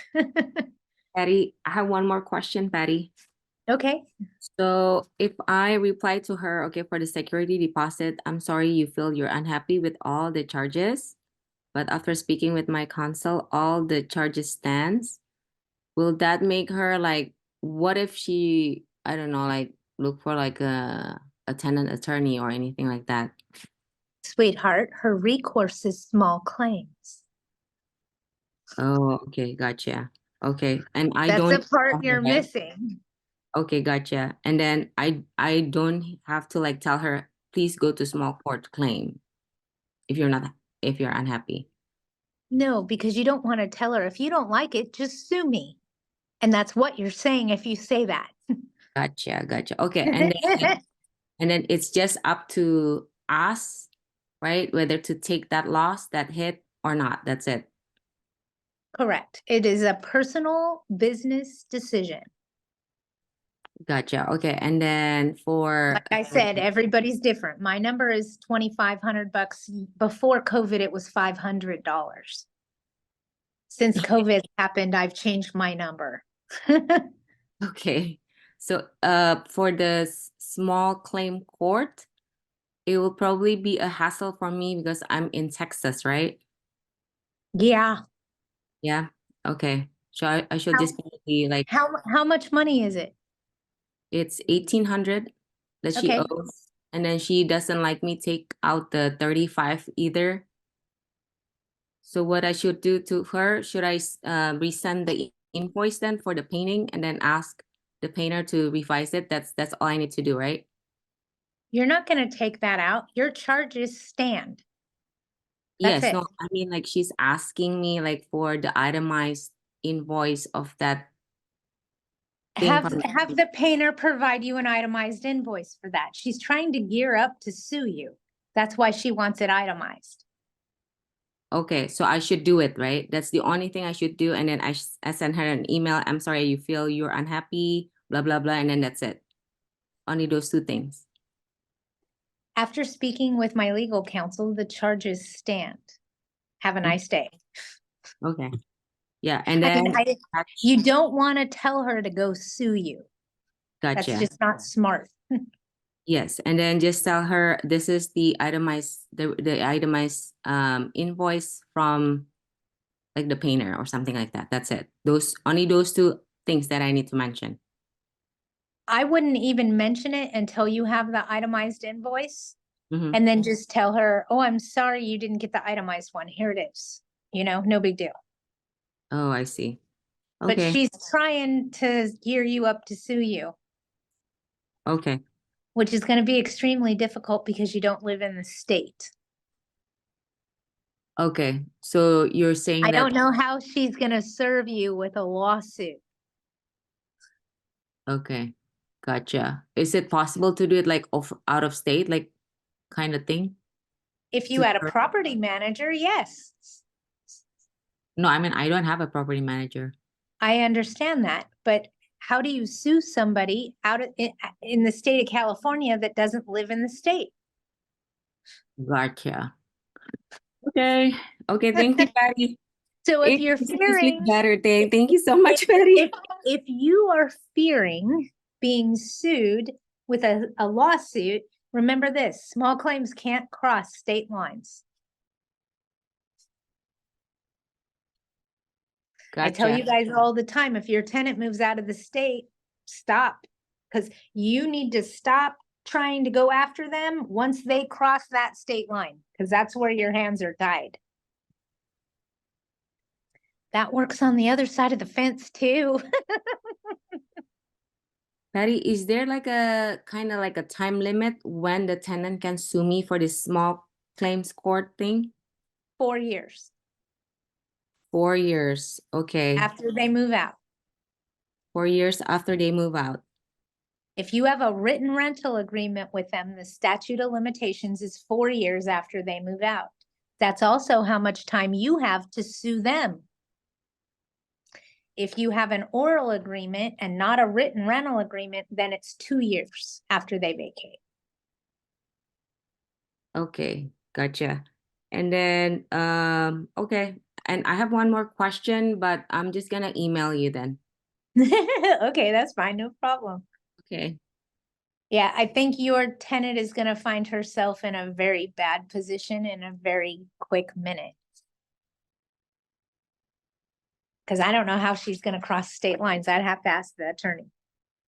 Patty, I have one more question, Patty. Okay. So if I reply to her, okay, for the security deposit, I'm sorry you feel you're unhappy with all the charges, but after speaking with my counsel, all the charges stands. Will that make her like, what if she, I don't know, like look for like a tenant attorney or anything like that? Sweetheart, her recourse is small claims. Oh, okay, gotcha. Okay, and I That's don't the part tell her you're that? missing. Okay, gotcha. And then I don't have to like tell her, please go to small court claim if you're unhappy. No, because you don't want to tell her if you don't like it, just sue me. And that's what you're saying if you say that. Gotcha. Okay, and then it's just up to us, right? Whether to take that loss, that hit or not. That's it. Correct. It is a personal business decision. Gotcha. Okay, and then for Like I said, everybody's different. My number is $2,500. Before COVID, it was $500. Since COVID happened, I've changed my number. okay, so for the small claim court, it will probably be a hassle for me because I'm in Texas, right? Yeah. Yeah. Okay. So I should How- just be like How much money is it? it's 1,800 that she Okay. owes, and then she doesn't like me take out the 35 either. So what I should do to her, should I resend the invoice then for the painting and then ask the painter to revise it? That's all I need to do, right? You're not going to take that out. Your charges stand. That's Yes, it. no, I mean like she's asking me like for the itemized invoice of that thing Have from the painter provide you an itemized invoice for that. She's trying to gear up to sue you. That's why she wants it itemized. Okay, so I should do it, right? That's the only thing I should do. And then I send her an email. I'm sorry, you feel you're unhappy, blah, blah, blah. And then that's it. Only those two things. After speaking with my legal counsel, the charges stand. Have a nice day. Okay. Yeah. And I then mean, you don't want to tell her to go sue you. That's gotcha. just not smart. Yes. And then just tell her this is the itemized invoice from like the painter or something like that. That's it. Only those two things that I need to mention. I wouldn't even mention it until you have the itemized invoice. Mhm. And then just tell her, oh, I'm sorry you didn't get the itemized one. Here it is. You know, no big deal. Oh, I see. But Okay. she's trying to gear you up to sue you, Okay. which is going to be extremely difficult because you don't live in the state. Okay. So you're saying I that don't know how she's going to serve you with a lawsuit. okay. Gotcha. Is it possible to do it like out of state, like kind of thing? If you To had a her? property manager, yes. No, I mean I don't have a property manager. I understand that, but how do you sue somebody out of in the state of California that doesn't live in the state? Gotcha. Okay. Okay. Thank you, Patty. So if It you're makes me sleep fearing, better. Thank you so much, Patty. if you are fearing being sued with a lawsuit, remember this, small claims can't cross state lines. I tell you Gotcha. guys all the time, if your tenant moves out of the state, stop. Because you need to stop trying to go after them once they cross that state line, because that's where your hands are tied. That works on the other side of the fence too. Patty, is there like a kind of like a time limit when the tenant can sue me for this small claims court thing? 4 years 4 years. Okay. after they move out. 4 years after they move out. If you have a written rental agreement with them, the statute of limitations is 4 years after they move out. That's also how much time you have to sue them. If you have an oral agreement and not a written rental agreement, then it's 2 years after they vacate. Okay, gotcha. And then okay. And I have one more question, but I'm just gonna email you then. Okay, that's fine, no problem. Okay. Yeah, I think your tenant is gonna find herself in a very bad position in a very quick minute. Because I don't know how she's gonna cross state lines. I'd have to ask the attorney.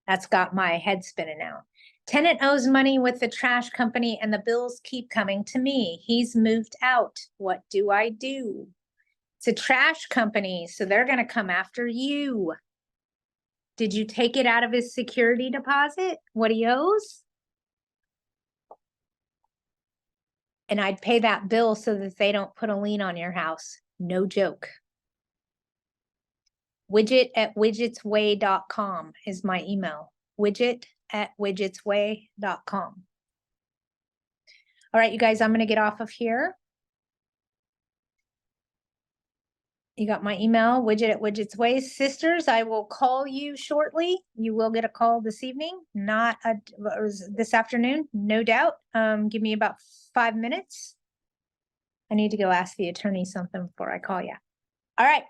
That's got my head spinning out. Tenant owes money with the trash company and the bills keep coming to me. He's moved out. What do I do? It's a trash company, so they're gonna come after you. Did you take it out of his security deposit? What he owes? And I'd pay that bill so that they don't put a lien on your house. No joke. Widget@widgetsway.com is my email. widget@widgetsway.com. All right, you guys, I'm gonna get off of here. You got my email, widget@widgetsway. Sisters, I will call you shortly. You will get a call this evening, not this afternoon, no doubt. Give me about 5 minutes. I need to go ask the attorney something before I call you. All right.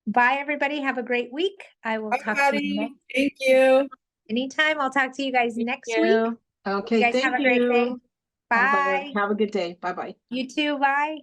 Bye, everybody. Have a great week. I will Bye, talk to you Patty. next Thank you. anytime. I'll talk to you guys next week. You. You Okay, guys have thank a great day. you. Bye. Have a good day. Bye-bye. You too. Bye.